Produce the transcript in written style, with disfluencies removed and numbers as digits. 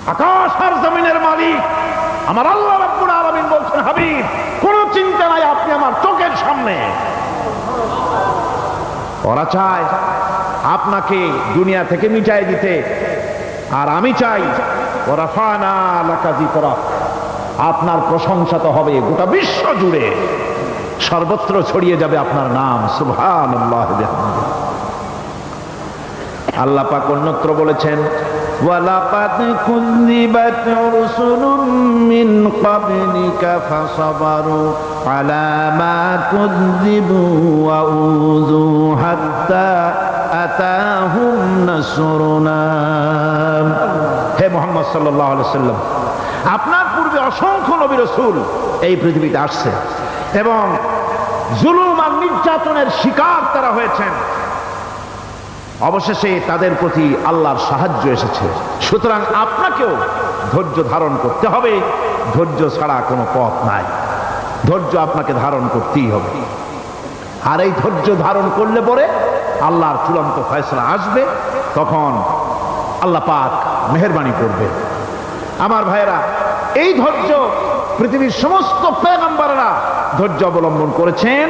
আকাশ আর জমিনের মালিক আমার আল্লাহ রাব্বুল আলামিন বলছেন, হাবিব কোন চিন্তা নাই, আপনি আমার চোখের সামনে। ওরা চায় আপনাকে দুনিয়া থেকে মিটাই দিতে, আর আমি চাই ওরা ফানা লাকা যিকরা, আপনার প্রশংসা তো হবে গোটা বিশ্ব জুড়ে, সর্বত্র ছড়িয়ে যাবে আপনার নাম। সুবহানাল্লাহ। আল্লাহ পাক অন্যত্র বলেছেন, ওয়ালাকাদ কুযযিবাত রুসুলুম মিন ক্বাবলিকা ফাসাবারু আলা মা কুযযিবু ওয়া উযু হাত্তা আতাহুম নাসরুনা। হে মুহাম্মদ সাল্লাল্লাহু আলাইহি ওয়াসাল্লাম, আপনার পূর্বে অসংখ্য নবী রাসূল এই পৃথিবীতে আসছে এবং জুলুম আর নির্যাতনের শিকার তারা হয়েছেন। অবশেষে তাদের প্রতি আল্লাহর সাহায্য এসেছে। সুতরাং আপনাকেও ধৈর্য ধারণ করতে হবে, ধৈর্য ছাড়া কোনো পথ নাই, ধৈর্য আপনাকে ধারণ করতেই হবে। আর এই ধৈর্য ধারণ করলে পরে আল্লাহর চূড়ান্ত ফয়সালা আসবে, তখন আল্লাহ পাক মেহেরবানি করবে। আমার ভাইয়েরা, এই ধৈর্য পৃথিবীর সমস্ত পয়গম্বররা ধৈর্য অবলম্বন করেছেন